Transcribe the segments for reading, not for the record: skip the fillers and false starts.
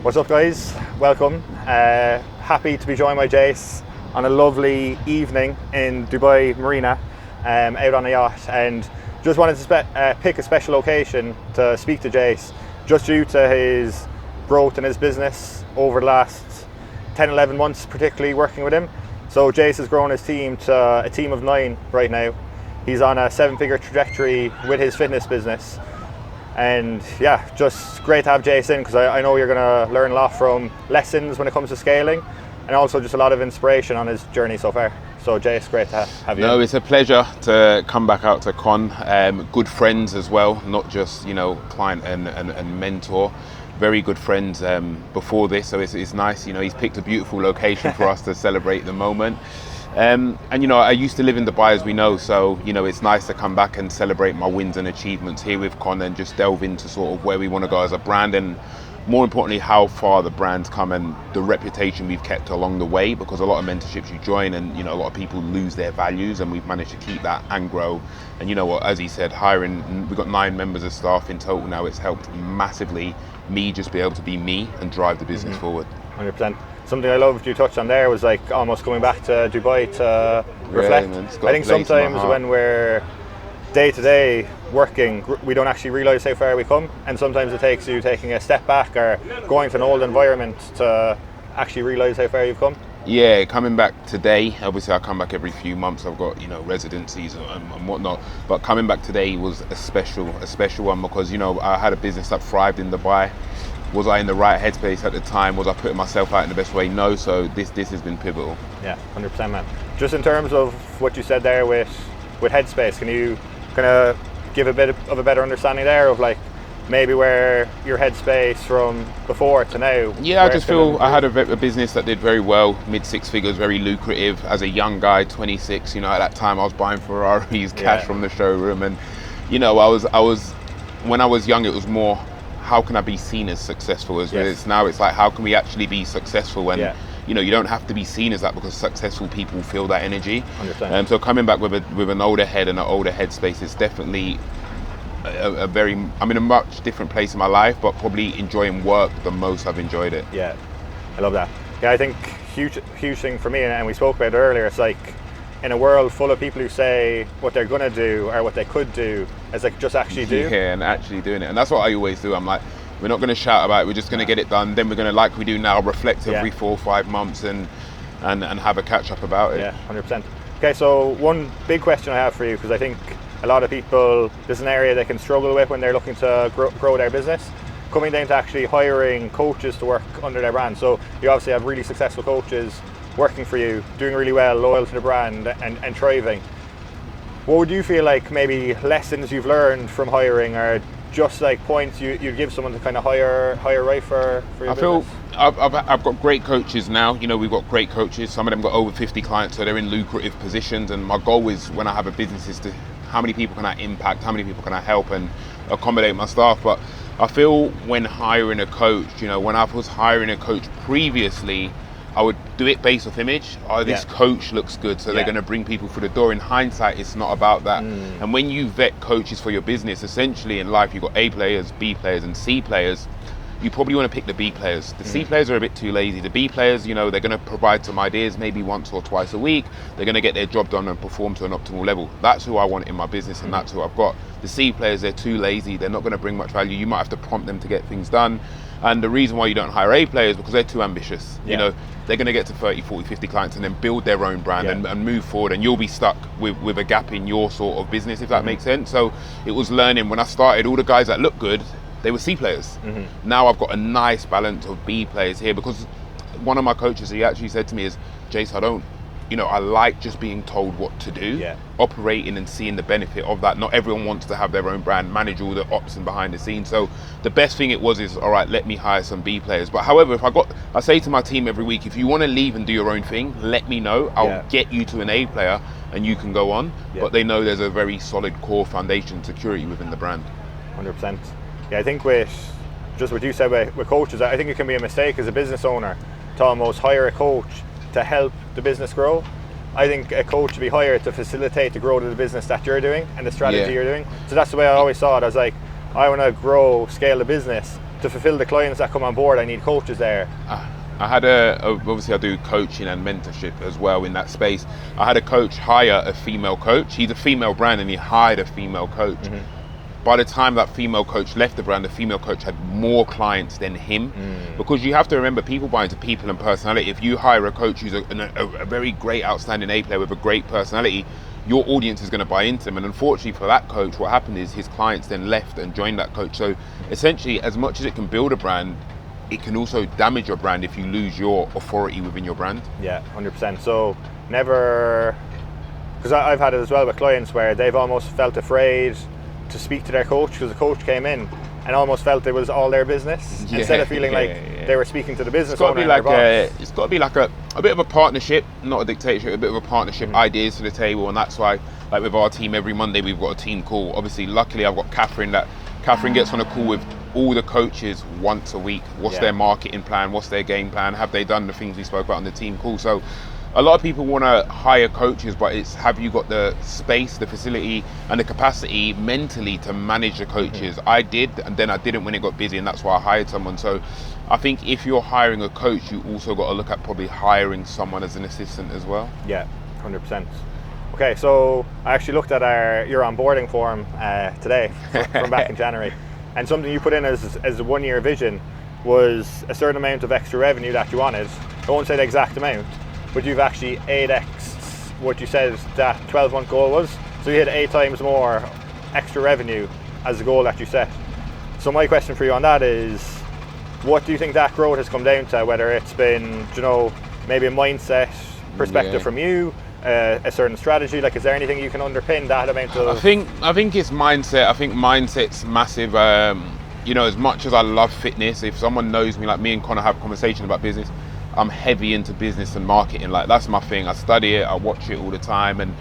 What's up, guys? Welcome. Happy to be joined by Jase on a lovely evening in Dubai Marina, out on a yacht, and just wanted to pick a special location to speak to Jase, just due to his growth in his business over the last 10-11 months, particularly working with him. So Jase has grown his team to a team of 9 right now. He's on a 7-figure trajectory with his fitness business. And yeah, just great to have Jase in, because I know you're going to learn a lot from lessons when it comes to scaling, and also just a lot of inspiration on his journey so far. So Jase, great to have you. No, it's a pleasure to come back out to Con. Good friends as well, not just client and mentor. Very good friends before this, so it's nice. He's picked a beautiful location for us to celebrate the moment. And I used to live in Dubai, as we know, so it's nice to come back and celebrate my wins and achievements here with Con, and just delve into sort of where we want to go as a brand, and more importantly how far the brand's come and the reputation we've kept along the way, because a lot of mentorships you join and a lot of people lose their values, and we've managed to keep that and grow. And as he said, we've got 9 members of staff in total now. It's helped massively me just be able to be me and drive the business forward. 100%. Something I loved you touched on there was like almost coming back to Dubai to reflect. I think sometimes when we're day to day working, we don't actually realise how far we come, and sometimes it takes you taking a step back or going to an old environment to actually realise how far you've come. Yeah, coming back today, obviously I come back every few months. I've got residencies and whatnot, but coming back today was a special one, because I had a business that thrived in Dubai. Was I in the right headspace at the time? Was I putting myself out in the best way? No, so this has been pivotal. Yeah, 100%, man. Just in terms of what you said there with headspace, can you kind of give a bit of a better understanding there of like maybe where your headspace from before to now? Yeah, I just feel I had a business that did very well, mid-6 figures, very lucrative. As a young guy, 26, at that time I was buying Ferraris, cash from the showroom, and I was when I was young, it was more, how can I be seen as successful? It's now it's like, how can we actually be successful? And you don't have to be seen as that, because successful people feel that energy. So coming back with an older head and an older headspace is definitely I'm in a much different place in my life, but probably enjoying work the most I've enjoyed it. Yeah, I love that. Yeah, I think huge thing for me, and we spoke about it earlier, it's like in a world full of people who say what they're going to do or what they could do, it's like just actually do. Yeah, and actually doing it. And that's what I always do. I'm like, we're not going to shout about it, we're just going to get it done. Then we're going to, like we do now, reflect every 4 or 5 months and have a catch up about it. Yeah, 100%. Okay, so one big question I have for you, because I think a lot of people, this is an area they can struggle with when they're looking to grow their business, coming down to actually hiring coaches to work under their brand. So you obviously have really successful coaches working for you, doing really well, loyal to the brand and thriving. What would you feel like maybe lessons you've learned from hiring, or just like points you'd give someone to kind of hire right for your business? I've got great coaches now. We've got great coaches. Some of them got over 50 clients, so they're in lucrative positions. And my goal is, when I have a business, is to how many people can I impact, how many people can I help and accommodate my staff. But I feel when hiring a coach, when I was hiring a coach previously, I would do it based off image. This coach looks good, so they're going to bring people through the door. In hindsight, it's not about that. And when you vet coaches for your business, essentially in life, you've got A players, B players, and C players. You probably want to pick the B players. The C players are a bit too lazy. The B players, they're going to provide some ideas maybe once or twice a week. They're going to get their job done and perform to an optimal level. That's who I want in my business, and that's who I've got. The C players, they're too lazy. They're not going to bring much value. You might have to prompt them to get things done. And the reason why you don't hire A players is because they're too ambitious. They're going to get to 30, 40, 50 clients and then build their own brand and move forward, and you'll be stuck with a gap in your sort of business, if that makes sense. So it was learning. When I started, all the guys that look good, they were C players. Now I've got a nice balance of B players here, because one of my coaches, he actually said to me is, Jase, I like just being told what to do, operating and seeing the benefit of that. Not everyone wants to have their own brand, manage all the ops and behind the scenes. So the best thing is, all right, let me hire some B players. But however, I say to my team every week, if you want to leave and do your own thing, let me know. I'll get you to an A player and you can go on. But they know there's a very solid core foundation security within the brand. 100%. Yeah, I think with just what you said with coaches, I think it can be a mistake as a business owner to almost hire a coach to help the business grow. I think a coach should be hired to facilitate the growth of the business that you're doing and the strategy you're doing. So that's the way I always saw it. I was like, I want to scale the business. to fulfill the clients that come on board, I need coaches there. I had obviously I do coaching and mentorship as well in that space. I had a coach hire a female coach. He's a female brand and he hired a female coach. By the time that female coach left the brand, the female coach had more clients than him. Because you have to remember, people buy into people and personality. If you hire a coach who's a very great, outstanding A player with a great personality, your audience is going to buy into them. And unfortunately for that coach, what happened is his clients then left and joined that coach. So essentially, as much as it can build a brand, it can also damage your brand if you lose your authority within your brand. Yeah, 100%. So never, because I've had it as well with clients where they've almost felt afraid to speak to their coach because the coach came in and almost felt it was all their business instead of feeling like they were speaking to the business owner and their boss. It's got to be like a bit of a partnership, not a dictatorship, a bit of a partnership, ideas to the table. And that's why, like with our team, every Monday we've got a team call. Obviously, luckily I've got Catherine gets on a call with all the coaches once a week. What's their marketing plan? What's their game plan? Have they done the things we spoke about on the team call? So a lot of people want to hire coaches, but it's, have you got the space, the facility and the capacity mentally to manage the coaches? I did, and then I didn't when it got busy, and that's why I hired someone. So I think if you're hiring a coach, you also got to look at probably hiring someone as an assistant as well. Yeah, 100%. Okay, so I actually looked at your onboarding form today from back in January, and something you put in as a 1 year vision was a certain amount of extra revenue that you wanted. I won't say the exact amount, but you've actually 8x what you said that 12-month goal was. So you had 8 times more extra revenue as the goal that you set. So my question for you on that is, what do you think that growth has come down to? Whether it's been, maybe a mindset perspective from you, a certain strategy, like is there anything you can underpin that amount of? I think it's mindset. I think mindset's massive. As much as I love fitness, if someone knows me, like me and Connor have a conversation about business, I'm heavy into business and marketing. Like that's my thing. I study it, I watch it all the time, and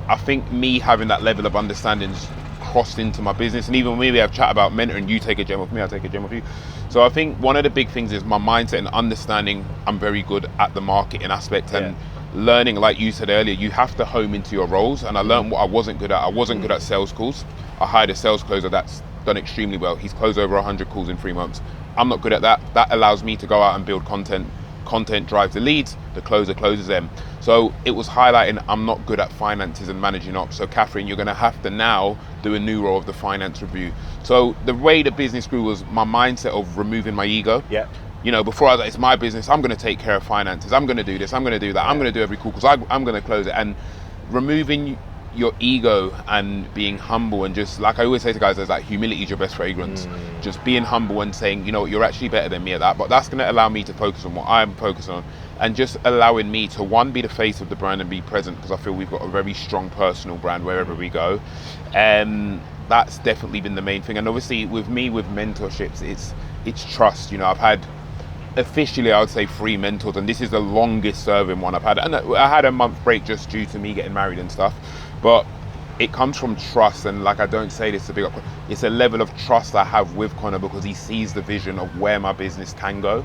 I think me having that level of understanding's crossed into my business. And even when we have chat about mentoring, you take a gem off me, I take a gem off you. So I think one of the big things is my mindset and understanding I'm very good at the marketing aspect and learning, like you said earlier, you have to home into your roles. And I learned what I wasn't good at. I wasn't good at sales calls. I hired a sales closer that's done extremely well. He's closed over 100 calls in 3 months. I'm not good at that. That allows me to go out and build content. Content drives the leads, the closer closes them. So it was highlighting I'm not good at finances and managing ops. So Catherine, you're going to have to now do a new role of the finance review. So the way the business grew was my mindset of removing my ego. Yeah. Before I was like, it's my business, I'm going to take care of finances, I'm going to do this, I'm going to do that, I'm going to do every call because I'm going to close it. And removing your ego and being humble, and just like I always say to guys, there's like humility is your best fragrance. Just being humble and saying, you're actually better than me at that, but that's going to allow me to focus on what I'm focused on, and just allowing me to, one, be the face of the brand and be present, because I feel we've got a very strong personal brand wherever we go. And that's definitely been the main thing. And obviously with me, with mentorships, it's trust. I've had officially, I would say 3 mentors, and this is the longest serving one I've had. And I had a month break just due to me getting married and stuff. But it comes from trust, and like I don't say this to big up, it's a level of trust I have with Connor because he sees the vision of where my business can go.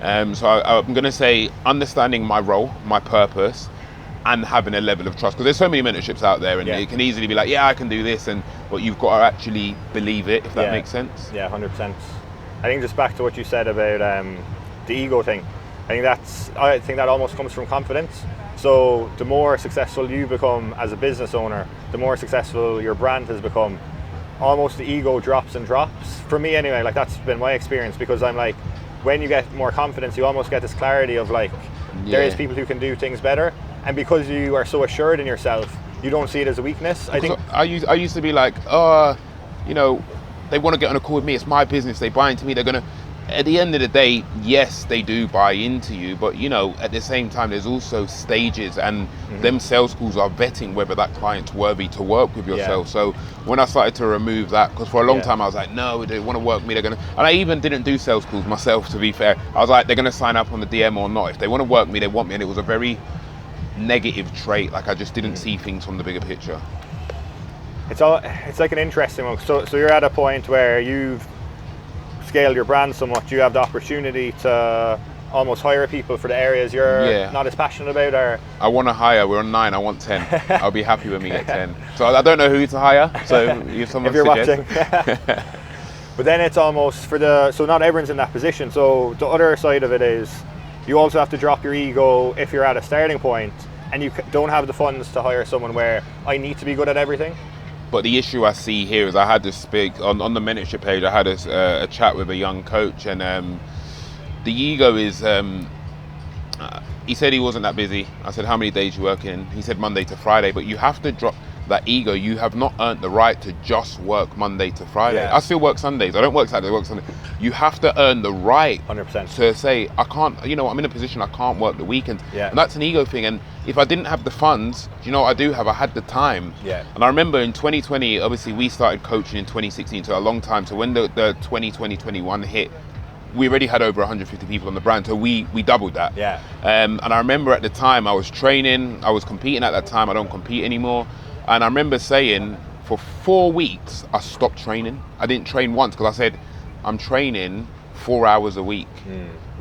So I'm going to say understanding my role, my purpose, and having a level of trust, because there's so many mentorships out there, and it can easily be like, I can do this, but you've got to actually believe it, if that makes sense. Yeah, 100%. I think just back to what you said about the ego thing, I think that almost comes from confidence. So the more successful you become as a business owner, the more successful your brand has become, almost the ego drops and drops. For me anyway, like that's been my experience, because I'm like, when you get more confidence, you almost get this clarity of like, there is people who can do things better. And because you are so assured in yourself, you don't see it as a weakness. I think I used to be like, they want to get on a call with me, it's my business, they buy into me, they're going to, at the end of the day, yes, they do buy into you, but at the same time, there's also stages, and them sales calls are vetting whether that client's worthy to work with yourself. So when I started to remove that, because for a long time I was like, no, they want to work with me, and I even didn't do sales calls myself, to be fair. I was like, they're going to sign up on the DM or not. If they want to work me, they want me. And it was a very negative trait. Like I just didn't see things from the bigger picture. It's like an interesting one. So you're at a point where you've scale your brand so much, you have the opportunity to almost hire people for the areas you're not as passionate about? Or I want to hire, we're on 9, I want 10. I'll be happy when we get 10. So I don't know who to hire, so if someone if you're suggests. watching. But then it's almost so not everyone's in that position. So the other side of it is you also have to drop your ego if you're at a starting point and you don't have the funds to hire someone where I need to be good at everything. But the issue I see here is I had to speak on the mentorship page. I had a chat with a young coach, and the ego is. He said he wasn't that busy. I said, how many days you work in? He said Monday to Friday. But you have to drop that ego. You have not earned the right to just work Monday to Friday. Yeah. I still work Sundays. I don't work Saturday. I work Sunday. You have to earn the right 100%. to say, I can't, I'm in a position I can't work the weekends. Yeah. And that's an ego thing. And if I didn't have the funds, do you know what I do have? I had the time. Yeah. And I remember in 2020, obviously we started coaching in 2016, so a long time. So when the 2020-21 hit, we already had over 150 people on the brand, so we doubled that. Yeah. And I remember at the time I was training, I was competing at that time. I don't compete anymore. And I remember saying for 4 weeks I stopped training. I didn't train once because I said I'm training 4 hours a week.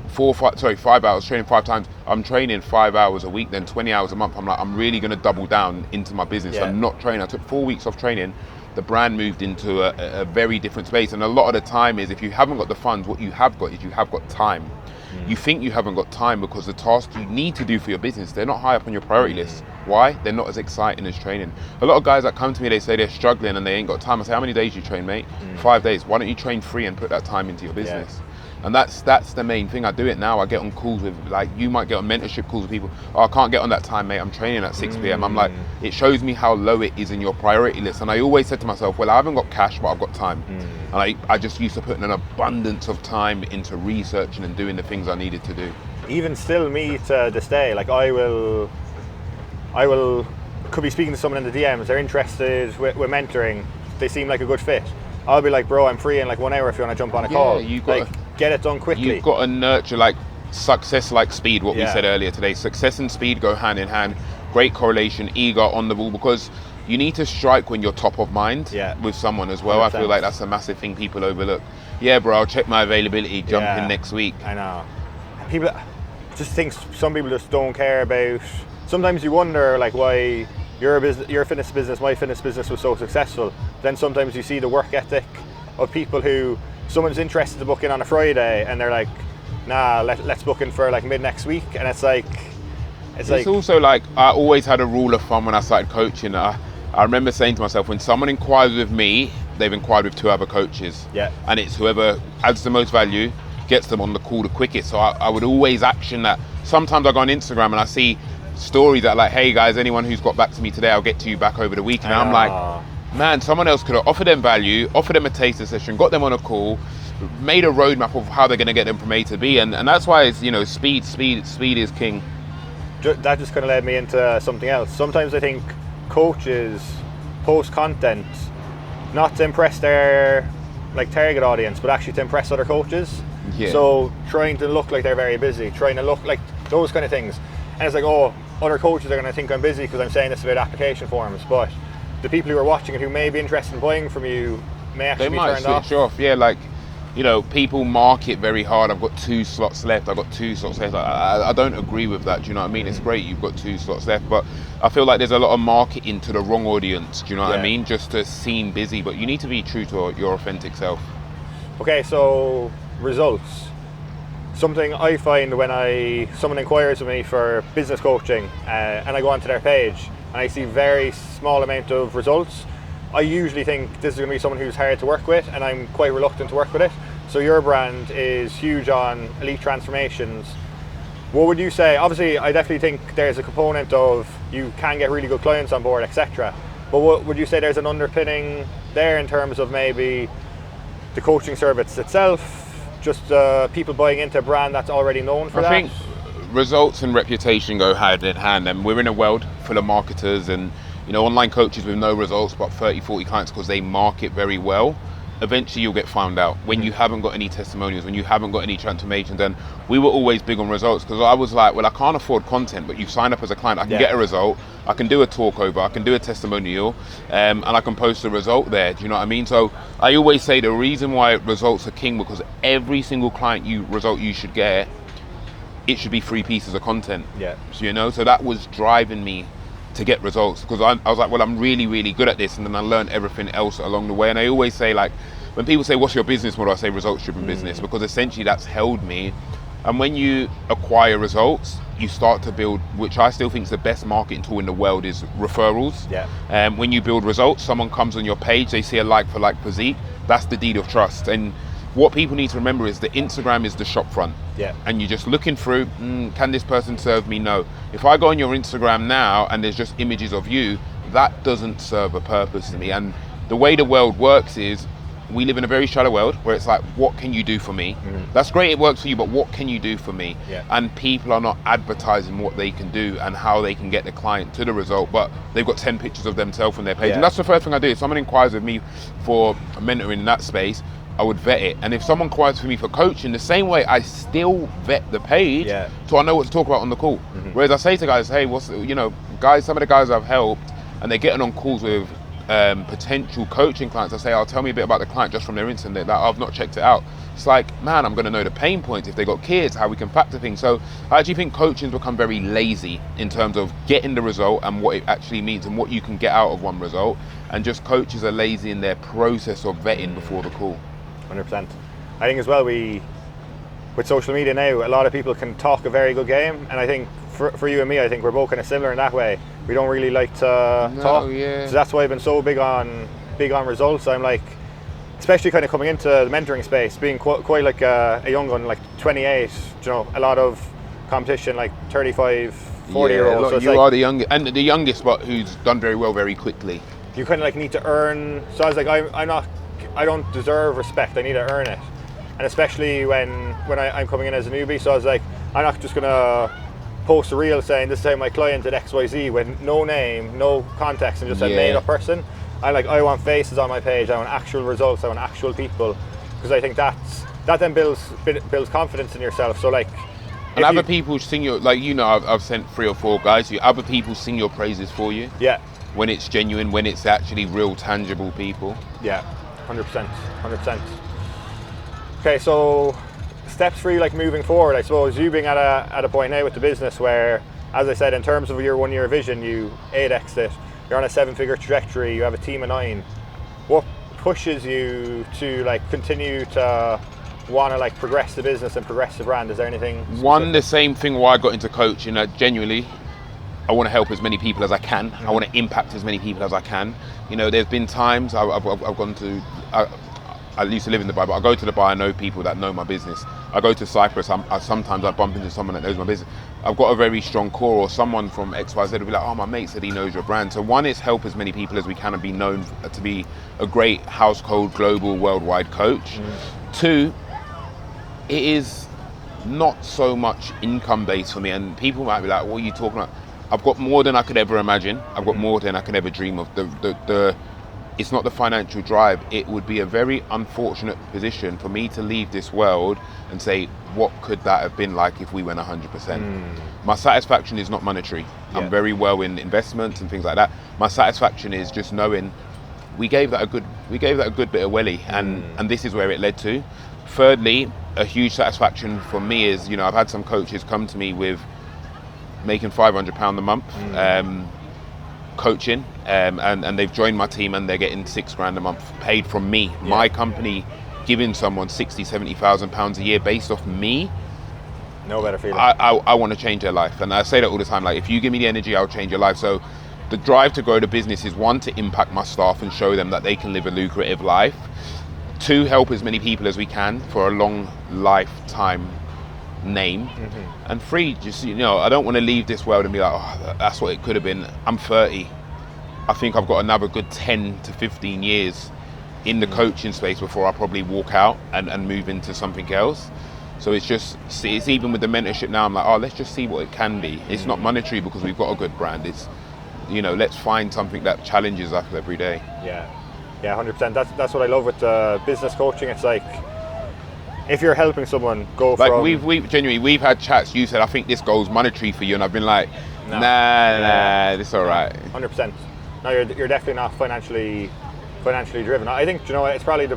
5 hours, training 5 times. I'm training 5 hours a week, then 20 hours a month. I'm like, I'm really going to double down into my business. Yeah. I'm not training. I took 4 weeks off training. The brand moved into a very different space. And a lot of the time is if you haven't got the funds, what you have got is you have got time. You think you haven't got time because the tasks you need to do for your business, they're not high up on your priority list. Why? They're not as exciting as training. A lot of guys that come to me, they say they're struggling and they ain't got time. I say, how many days you train, mate? 5 days. Why don't you train 3 and put that time into your business? And that's the main thing. I do it now. I get on calls with, like, you might get on mentorship calls with people. Oh, I can't get on that time, mate. I'm training at 6 p.m. I'm like, it shows me how low it is in your priority list. And I always said to myself, well, I haven't got cash, but I've got time. And I just used to put an abundance of time into researching and doing the things I needed to do. Even still, me to this day, like I will could be speaking to someone in the DMs. They're interested with mentoring. They seem like a good fit. I'll be like, bro, I'm free in like 1 hour if you want to jump on a call. You got get it done quickly. You've got to nurture like success, like speed. What we Yeah. said earlier today, success and speed go hand in hand. Great correlation, ego on the ball, because you need to strike when you're top of mind with someone as well. 100%. I feel like that's a massive thing people overlook. Yeah, bro, I'll check my availability. Jump in next week. I know. People just think some people just don't care about. Sometimes you wonder like why your fitness business, my fitness business was so successful. Then sometimes you see the work ethic of people who someone's interested to book in on a Friday and they're like, nah, let's book in for like mid next week, and it's like. It's also like I always had a rule of thumb when I started coaching. I remember saying to myself, when someone inquires with me, they've inquired with 2 other coaches. Yeah. And it's whoever adds the most value gets them on the call the quickest. So I would always action that. Sometimes I go on Instagram and I see stories that are like, hey guys, anyone who's got back to me today, I'll get to you back over the weekend. And I'm like, man, someone else could have offered them value, offered them a taster session, got them on a call, made a roadmap of how they're going to get them from A to B. And that's why it's, speed is king. That just kind of led me into something else. Sometimes I think coaches post content not to impress their like target audience, but actually to impress other coaches. Yeah. So trying to look like they're very busy, trying to look like those kind of things. And it's like, oh, other coaches are going to think I'm busy because I'm saying this about application forms, but the people who are watching it who may be interested in buying from you may actually be turned off. Switch off. Yeah, like, people market very hard. I've got 2 slots left. I've got 2 slots left. I don't agree with that. Do you know what I mean? It's great you've got 2 slots left, but I feel like there's a lot of marketing to the wrong audience. Do you know what I mean? Just to seem busy, but you need to be true to your authentic self. Okay, so results. Something I find when someone inquires with me for business coaching and I go onto their page and I see very small amount of results, I usually think this is going to be someone who's hard to work with, and I'm quite reluctant to work with it. So your brand is huge on elite transformations. What would you say? Obviously, I definitely think there's a component of you can get really good clients on board, etc. But what would you say there's an underpinning there in terms of maybe the coaching service itself, just people buying into a brand that's already known for that? I think results and reputation go hand in hand, and we're in a world full of marketers and online coaches with no results but 30-40 clients because they market very well. Eventually you'll get found out when you haven't got any testimonials, when you haven't got any transformations. And we were always big on results because I was like, well, I can't afford content, but you sign up as a client, I can get a result, I can do a talk over, I can do a testimonial, and I can post a result there. Do you know what I mean? So I always say the reason why results are king, because every single client result you should get, it should be 3 pieces of content. So that was driving me to get results, because I was like, well, I'm really, really good at this, and then I learned everything else along the way. And I always say, like, when people say, what's your business model? I say results-driven business, because essentially that's held me. And when you acquire results, you start to build, which I still think is the best marketing tool in the world, is referrals. Yeah. When you build results, someone comes on your page, they see a like-for-like physique, that's the deed of trust. And what people need to remember is that Instagram is the shop front. Yeah. And you're just looking through, can this person serve me? No. If I go on your Instagram now and there's just images of you, that doesn't serve a purpose to me. And the way the world works is, we live in a very shallow world where it's like, what can you do for me? That's great, it works for you, but what can you do for me? Yeah. And people are not advertising what they can do and how they can get the client to the result, but they've got 10 pictures of themselves on their page. Yeah. And that's the first thing I do. If someone inquires with me for mentoring in that space, I would vet it. And if someone inquires for me for coaching, the same way I still vet the page, Yeah. so I know what to talk about on the call. Whereas I say to guys, hey, guys, some of the guys I've helped, and they're getting on calls with potential coaching clients, I say, tell me a bit about the client just from their Insta, that I've not checked it out. It's like, man, I'm going to know the pain points, if they got kids, how we can factor things. So I actually think coaching's become very lazy in terms of getting the result and what it actually means and what you can get out of one result. And just coaches are lazy in their process of vetting before the call. 100%. I think as well, with social media now, a lot of people can talk a very good game, and I think for you and me, I think we're both kind of similar in that way. We don't really like to talk, yeah. so that's why I've been so big on results. I'm like, especially kind of coming into the mentoring space, being quite like a young one, like 28, a lot of competition, like 35, 40-year-olds. So you are the youngest, and the youngest, but who's done very well very quickly. You kind of like need to earn. So I was like, I don't deserve respect. I need to earn it, and especially when I'm coming in as a newbie. So I was like, I'm not just gonna post a reel saying this is how my client did XYZ with no name, no context, and just a made up person. I want faces on my page. I want actual results. I want actual people, because I think that then builds confidence in yourself. So like, and other people sing your, like, I've sent 3 or 4 guys to you. Other people sing your praises for you. Yeah. When it's genuine, when it's actually real, tangible people. Yeah, 100%. Okay, so steps for you, like moving forward. I suppose you being at a point now with the business where, as I said, in terms of your 1 year vision, you 8x'd it. You're on a 7-figure trajectory. You have a team of 9. What pushes you to like continue to want to like progress the business and progress the brand? Is there anything specific? One, the same thing why I got into coaching. Genuinely, I want to help as many people as I can. I want to impact as many people as I can. There's been times I've gone to, I used to live in Dubai, but I go to Dubai, I know people that know my business. I go to Cyprus, sometimes I bump into someone that knows my business. I've got a very strong core, or someone from XYZ will be like, oh, my mate said he knows your brand. So one is help as many people as we can and be known to be a great household, global, worldwide coach. 2, it is not so much income based for me, and people might be like, what are you talking about? I've got more than I could ever imagine. I've got more than I could ever dream of. It's not the financial drive. It would be a very unfortunate position for me to leave this world and say, what could that have been like if we went 100%? My satisfaction is not monetary. Yeah. I'm very well in investments and things like that. My satisfaction is just knowing we gave that a good bit of welly, and this is where it led to. Thirdly, a huge satisfaction for me is, I've had some coaches come to me with making £500 a month coaching, and they've joined my team and they're getting £6,000 a month paid from me. Yeah. My company giving someone £60,000-70,000 a year based off me. No better feeling. I want to change their life, and I say that all the time. Like, if you give me the energy, I'll change your life. So the drive to grow the business is, 1, to impact my staff and show them that they can live a lucrative life. 2, help as many people as we can for a long lifetime name. And 3, just I don't want to leave this world and be like, oh, that's what it could have been. I'm 30. I think I've got another good 10 to 15 years in the coaching space before I probably walk out and move into something else. So it's even with the mentorship now, I'm like, oh, let's just see what it can be. It's not monetary because we've got a good brand. It's let's find something that challenges us every day. Yeah 100%. That's what I love with business coaching. It's like, if you're helping someone go like from... we've had chats, you said, I think this goal's monetary for you, and I've been like, nah, this all right. 100%. No, you're definitely not financially driven. I think, it's probably the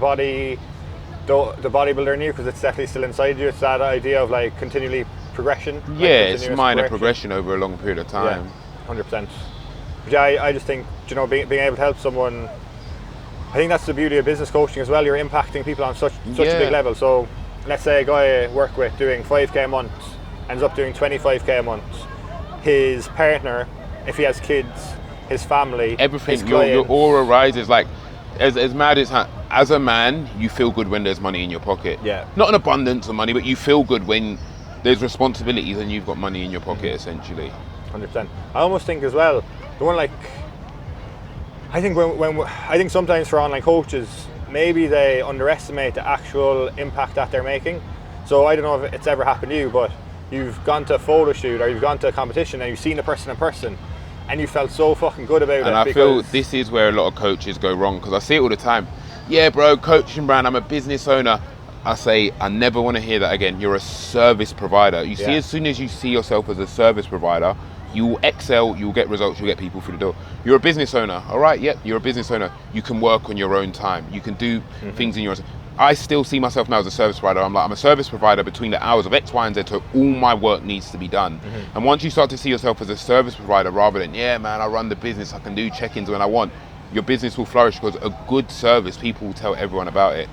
bodybuilder in you, because it's definitely still inside you. It's that idea of like continually progression. Yeah, it's minor progression over a long period of time. Yeah, 100%. But yeah, I just think, being able to help someone I think that's the beauty of business coaching as well. You're impacting people on such a big level. So let's say a guy I work with doing 5k a month ends up doing 25k a month. His partner, if he has kids, his family, everything, his your aura rises. Like as mad as a man, you feel good when there's money in your pocket. Yeah. Not an abundance of money, but you feel good when there's responsibilities and you've got money in your pocket, essentially. 100%. I almost think as well, the one like, I think sometimes for online coaches, maybe they underestimate the actual impact that they're making. So I don't know if it's ever happened to you, but you've gone to a photo shoot or you've gone to a competition and you've seen a person in person and you felt so fucking good about it. And I feel this is where a lot of coaches go wrong, because I see it all the time. Yeah, bro, coaching brand, I'm a business owner. I say, I never want to hear that again. You're a service provider. You see, as soon as you see yourself as a service provider, you will excel, you'll get results, you'll get people through the door. You're a business owner, all right? Yep, you're a business owner. You can work on your own time. You can do things in your own time. I still see myself now as a service provider. I'm a service provider between the hours of X, Y, and Z, so all my work needs to be done. And once you start to see yourself as a service provider rather than, yeah, man, I run the business, I can do check-ins when I want, your business will flourish, because a good service, people will tell everyone about it.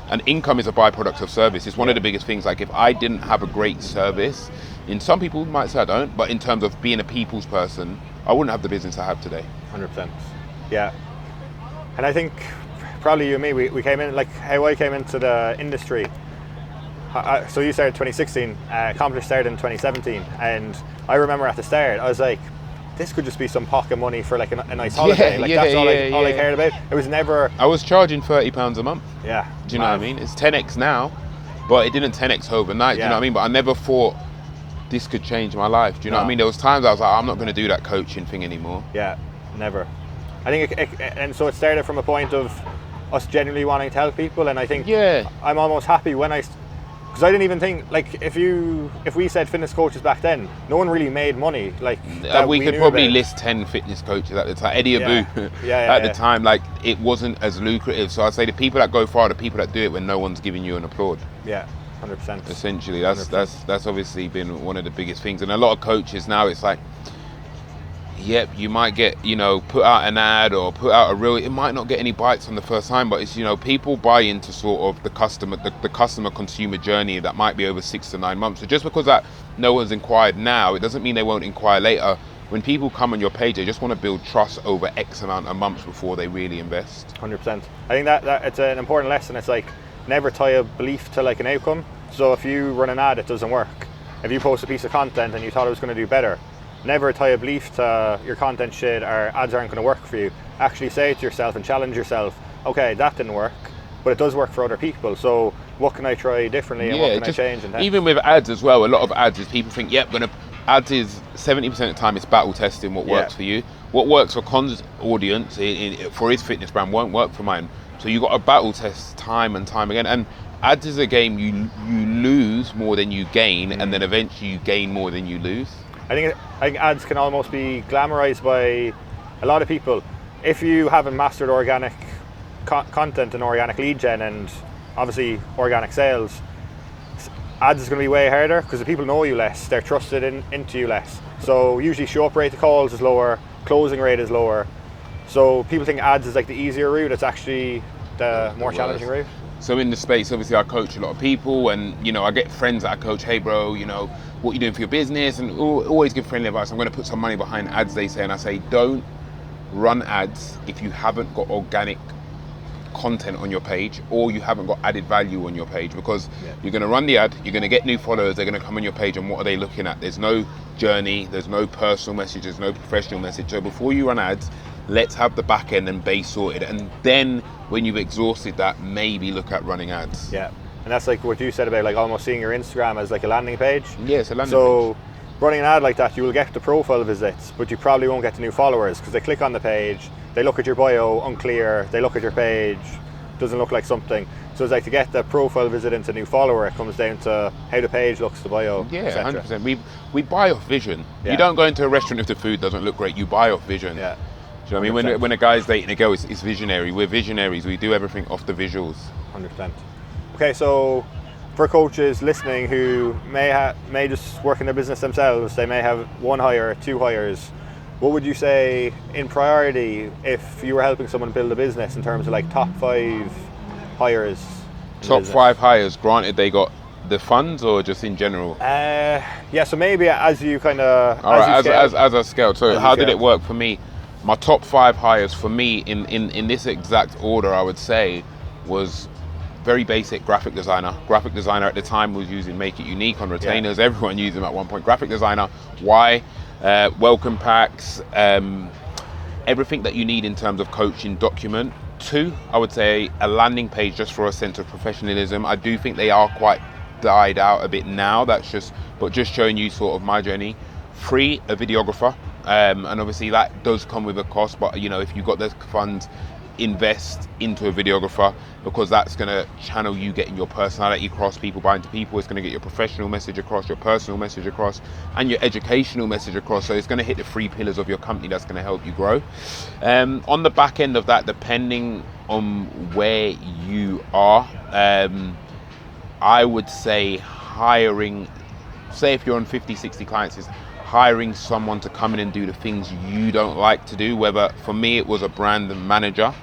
And income is a byproduct of service. It's one of the biggest things. Like, if I didn't have a great service, in some people might say I don't, but in terms of being a people's person, I wouldn't have the business I have today. 100%. Yeah. And I think probably you and me, we came in, like how I came into the industry. So you started 2016, Accomplish started in 2017, and I remember at the start, I was like, this could just be some pocket money for like a nice holiday. That's all I cared about. It was never... I was charging £30 a month. Yeah. Do you know what I mean? It's 10x now, but it didn't 10x overnight. Do you know what I mean? But I never thought this could change my life. Do you know what I mean? There was times I was like, I'm not going to do that coaching thing anymore. Yeah, never. I think, and so it started from a point of us genuinely wanting to help people, and I think I'm almost happy when because I didn't even think, like, if we said fitness coaches back then, no one really made money. Like, we could probably list 10 fitness coaches at the time. Eddie Abu at the time, like, it wasn't as lucrative. So I'd say the people that go far are the people that do it when no one's giving you an applaud. Yeah, 100%. Essentially, that's obviously been one of the biggest things. And a lot of coaches now, it's like, yep, you might get, put out an ad or put out a reel. It might not get any bites on the first time, but it's, people buy into sort of the customer consumer journey that might be over 6 to 9 months. So just because that no one's inquired now, it doesn't mean they won't inquire later. When people come on your page, they just want to build trust over X amount of months before they really invest. 100%. I think that it's an important lesson. It's like, never tie a belief to like an outcome. So if you run an ad, it doesn't work. If you post a piece of content and you thought it was going to do better, never tie a belief to your content shit or ads aren't going to work for you. Actually say to yourself and challenge yourself, okay, that didn't work, but it does work for other people. So what can I try differently and what can I change? And even with ads as well, a lot of ads is people think, yep, ads is 70% of the time it's battle testing what works for you. What works for Con's audience for his fitness brand won't work for mine. So you got to battle test time and time again. And ads is a game you lose more than you gain, and then eventually you gain more than you lose. I think ads can almost be glamorized by a lot of people. If you haven't mastered organic content and organic lead gen and obviously organic sales, ads is going to be way harder because the people know you less, they're trusted into you less. So usually show up rate to calls is lower, closing rate is lower. So people think ads is like the easier route. It's actually the more challenging route. So in the space, obviously I coach a lot of people, and I get friends that I coach, hey bro, what you doing for your business, and always give friendly advice. I'm going to put some money behind ads, they say, and I say, don't run ads if you haven't got organic content on your page or you haven't got added value on your page, because you're going to run the ad, you're going to get new followers, they're going to come on your page, and what are they looking at? There's no journey, there's no personal message, there's no professional message. So before you run ads, let's have the back end and base sorted, and then when you've exhausted that, maybe look at running ads. Yeah, and that's like what you said about like almost seeing your Instagram as like a landing page. Yeah, it's a landing page. So running an ad like that, you will get the profile visits, but you probably won't get the new followers because they click on the page, they look at your bio, unclear, they look at your page, doesn't look like something. So it's like to get the profile visit into new follower, it comes down to how the page looks, the bio, yeah, 100%. We buy off vision. You don't go into a restaurant if the food doesn't look great, you buy off vision. Yeah. Do you know what I mean? When a guy's dating a girl, it's visionary. We're visionaries. We do everything off the visuals. 100%. Okay, so for coaches listening who may just work in their business themselves, they may have one hire, 2 hires. What would you say in priority if you were helping someone build a business in terms of like top 5 hires? Top 5 hires, granted they got the funds or just in general? Yeah, so maybe as you kind of as I scaled. So how did it work for me? My top 5 hires for me in this exact order, I would say, was very basic graphic designer. Graphic designer at the time was using Make It Unique on retainers. Yeah. Everyone used them at one point. Graphic designer. Why? Welcome packs. Everything that you need in terms of coaching document. 2, I would say a landing page just for a sense of professionalism. I do think they are quite died out a bit now. But just showing you sort of my journey. 3, a videographer. And obviously that does come with a cost, but you know, if you've got those funds, invest into a videographer, because that's going to channel you getting your personality across, people buying to people. It's going to get your professional message across, your personal message across, and your educational message across. So it's going to hit the 3 pillars of your company that's going to help you grow. On the back end of that, depending on where you are, I would say hiring, say if you're on 50, 60 clients, is hiring someone to come in and do the things you don't like to do. Whether, for me, it was a brand manager.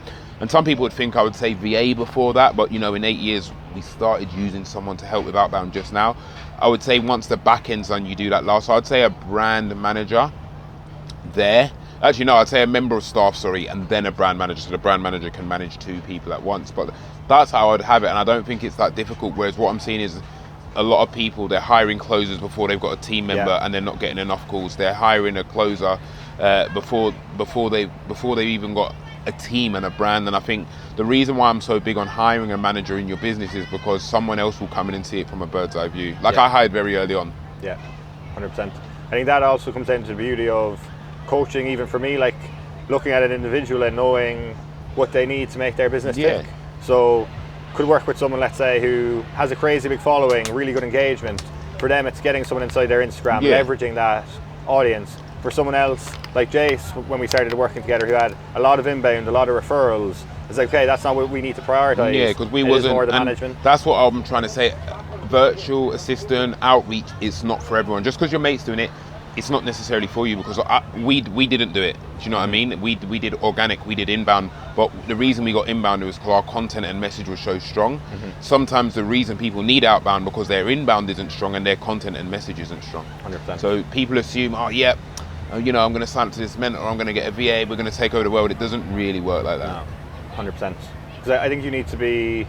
And some people would think I would say VA before that, but you know, in 8 years, we started using someone to help with outbound just now. I would say once the back end's done, you do that last. So I'd say a brand manager there. Actually, no, I'd say a member of staff, and then a brand manager. So the brand manager can manage 2 people at once. But that's how I'd have it. And I don't think it's that difficult. Whereas what I'm seeing is a lot of people, they're hiring closers before they've got a team member, and they're not getting enough calls. They're hiring a closer before they've even got a team and a brand. And I think the reason why I'm so big on hiring a manager in your business is because someone else will come in and see it from a bird's eye view. I hired very early on. Yeah, 100%. I think that also comes down to the beauty of coaching, even for me, like looking at an individual and knowing what they need to make their business tick. So could work with someone, let's say, who has a crazy big following, really good engagement. For them, it's getting someone inside their Instagram, leveraging that audience. For someone else, like Jase, when we started working together, who had a lot of inbound, a lot of referrals, it's like, okay, that's not what we need to prioritize. Yeah, because we wasn't, more the management. That's what I'm trying to say. Virtual assistant, outreach, it's not for everyone. Just because your mate's doing it, it's not necessarily for you, because we didn't do it. Do you know what I mean? We did organic, we did inbound, but the reason we got inbound was because our content and message was so strong. Sometimes the reason people need outbound because their inbound isn't strong and their content and message isn't strong. 100%. So people assume, you know, I'm going to sign up to this mentor, I'm going to get a VA, we're going to take over the world. It doesn't really work like that. No, 100%. Because I think you need to be,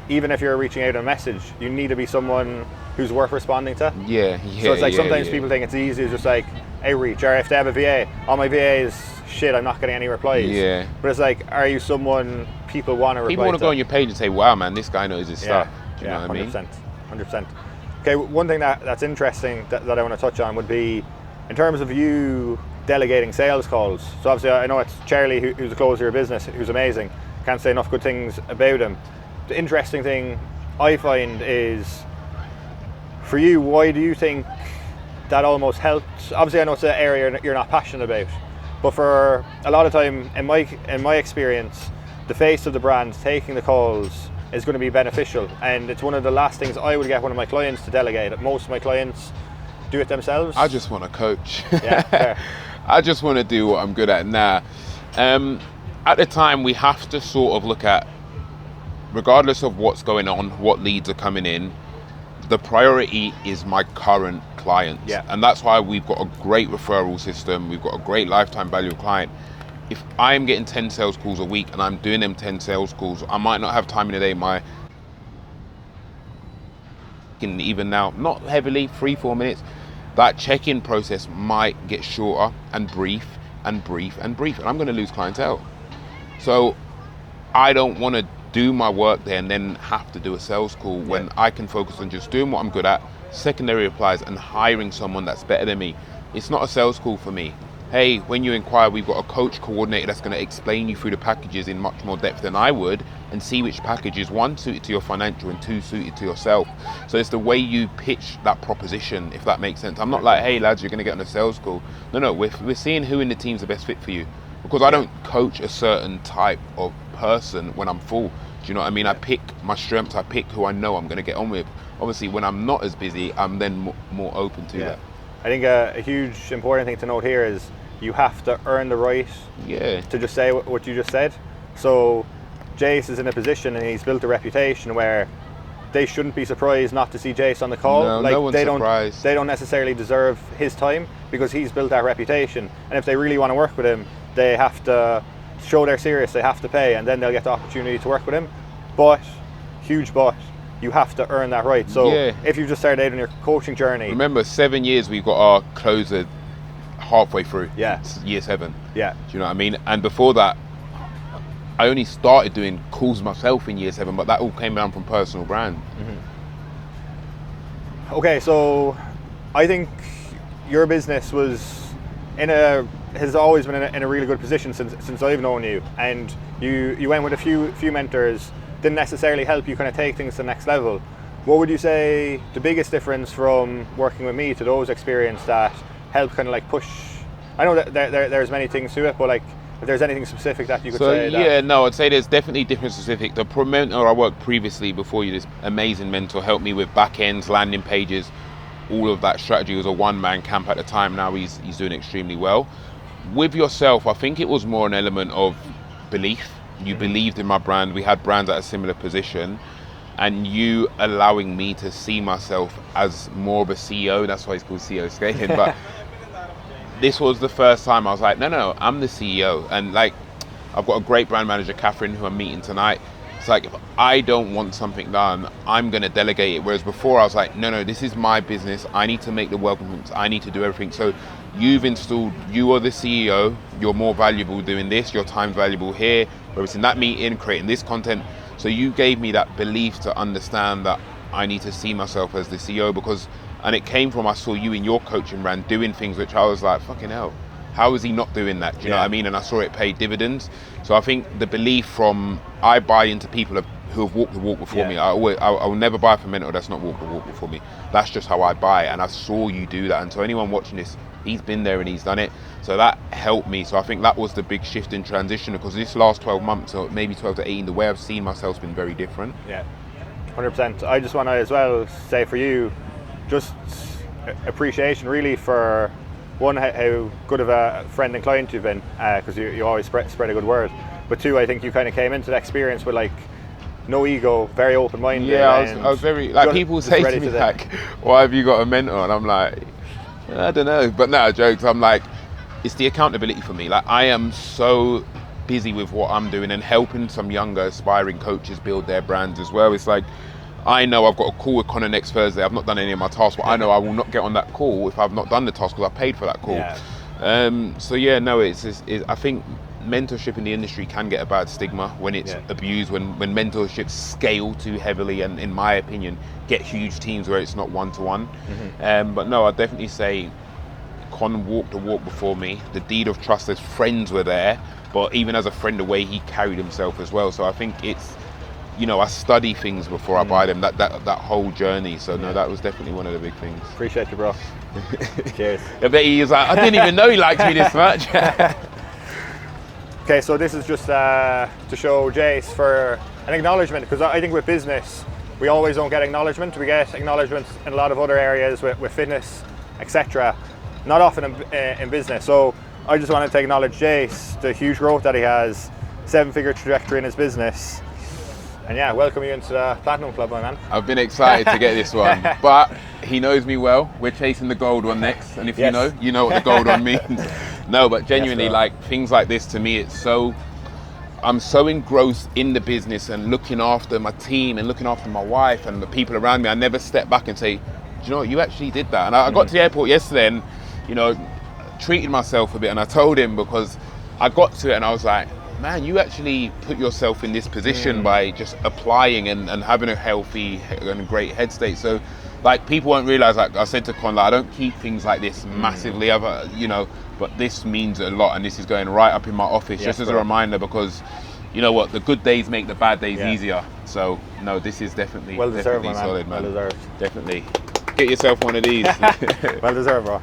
even if you're reaching out a message, you need to be someone who's worth responding to. So it's like sometimes people think it's easy, it's just like outreach, or if they have a VA, my VA is shit, I'm not getting any replies. But it's like, are you someone people want to reply to? People want to go on your page and say, wow man, this guy knows his stuff. Do you know what I mean? 100%. Okay, one thing that's interesting that I want to touch on would be in terms of you delegating sales calls. So obviously I know it's Charlie who's a closer of your business, who's amazing. Can't say enough good things about him. The interesting thing I find is, for you, why do you think that almost helps? Obviously I know it's an area you're not passionate about, but for a lot of time, in my experience, the face of the brand taking the calls is going to be beneficial, and it's one of the last things I would get one of my clients to delegate. Most of my clients do it themselves. I just want to coach. Fair. I just want to do what I'm good at now. At the time, we have to sort of look at, regardless of what's going on, what leads are coming in, the priority is my current clients. And that's why we've got a great referral system. We've got a great lifetime value of client. If I'm getting 10 sales calls a week and I'm doing them 10 sales calls, I might not have time in the day. Even now, not heavily, 3-4 minutes, that check-in process might get shorter and brief, and I'm going to lose clientele. So I don't want to do my work there and then have to do a sales call when I can focus on just doing what I'm good at, secondary replies, and hiring someone that's better than me. It's not a sales call for me. Hey, when you inquire, we've got a coach coordinator that's going to explain you through the packages in much more depth than I would, and see which package is 1, suited to your financial, and 2, suited to yourself. So it's the way you pitch that proposition, if that makes sense. I'm not like, hey lads, you're going to get on a sales call. No, we're seeing who in the team's the best fit for you. Because I don't coach a certain type of person when I'm full. Do you know what I mean? I pick my strengths, I pick who I know I'm going to get on with. Obviously, when I'm not as busy, I'm then more open to that. I think a huge important thing to note here is you have to earn the right to just say what you just said. So Jase is in a position, and he's built a reputation where they shouldn't be surprised not to see Jase on the call. No, like no one's surprised. They don't necessarily deserve his time because he's built that reputation. And if they really want to work with him, they have to show they're serious. They have to pay, and then they'll get the opportunity to work with him. But, huge but, you have to earn that right. So if you just started out on your coaching journey, remember 7 years we've got our closer halfway through. Yeah. It's year 7. Yeah. Do you know what I mean? And before that, I only started doing calls myself in year 7, but that all came down from personal brand. Okay, so I think your business has always been in a really good position since I've known you, and you went with a few mentors, didn't necessarily help you kind of take things to the next level. What would you say the biggest difference from working with me to those experiences that help kind of like push? I know that there's many things to it, but like, if there's anything specific that you could say. I'd say there's definitely different specific. The mentor I worked previously before you, this amazing mentor, helped me with back ends, landing pages, all of that strategy. He was a one-man camp at the time. Now he's doing extremely well. With yourself, I think it was more an element of belief. You believed in my brand. We had brands at a similar position, and you allowing me to see myself as more of a CEO. That's why it's called CEO Scaling. But this was the first time I was like, no, I'm the CEO. And like, I've got a great brand manager, Catherine, who I'm meeting tonight. It's like, if I don't want something done, I'm going to delegate it. Whereas before I was like, no, this is my business. I need to make the welcomes. I need to do everything. So you've installed, you are the CEO. You're more valuable doing this. Your time's valuable here. Whether it's in that meeting, creating this content. So you gave me that belief to understand that I need to see myself as the CEO and it came from, I saw you in your coaching brand doing things which I was like, fucking hell, how is he not doing that? Do you know what I mean? And I saw it pay dividends. So I think the belief from, I buy into people who have walked the walk before me. I will never buy from a mentor that's not walked the walk before me. That's just how I buy. And I saw you do that. And so anyone watching this, he's been there and he's done it. So that helped me. So I think that was the big shift in transition, because this last 12 months, or maybe 12 to 18, the way I've seen myself has been very different. Yeah, 100%. I just want to as well say for you, just appreciation really for one, how good of a friend and client you've been, because you always spread a good word. But two, I think you kind of came into the experience with like no ego, very open-minded. Yeah, I was very, like, people say to me like, why have you got a mentor? And I'm like, I don't know. But no, jokes, I'm like, it's the accountability for me. Like, I am so busy with what I'm doing and helping some younger aspiring coaches build their brands as well. It's like, I know I've got a call with Connor next Thursday. I've not done any of my tasks, but I know I will not get on that call if I've not done the task because I paid for that call. I think mentorship in the industry can get a bad stigma when it's abused, when mentorships scale too heavily, and in my opinion, get huge teams where it's not one-to-one. But no, I'd definitely say Con walked the walk before me. The deed of trust, as friends were there, but even as a friend, the way he carried himself as well. So I think it's, I study things before I buy them, that whole journey. So no, that was definitely one of the big things. Appreciate you, bro. Cheers. I bet he was like, I didn't even know he liked me this much. Okay, so this is just to show Jase for an acknowledgement, because I think with business, we always don't get acknowledgement. We get acknowledgement in a lot of other areas with fitness, etc. Not often in business. So I just wanted to acknowledge Jase, the huge growth that he has, 7-figure trajectory in his business. And yeah, welcome you into the Platinum Club, my man. I've been excited to get this one, but he knows me well. We're chasing the gold one next, and if you know what the gold one means. No, but genuinely, like, things like this to me, I'm so engrossed in the business and looking after my team and looking after my wife and the people around me. I never step back and say, do you know what, you actually did that. And I got to the airport yesterday and, treated myself a bit, and I told him, because I got to it and I was like, man, you actually put yourself in this position by just applying and having a healthy and great head state. So, like, people won't realize, like I said to Con, like, I don't keep things like this massively, but this means a lot, and this is going right up in my office, just as a reminder, because you know what, the good days make the bad days easier. So no, this is definitely well deserved, definitely solid, man. Well deserved. Definitely. Get yourself one of these. Well deserved, bro.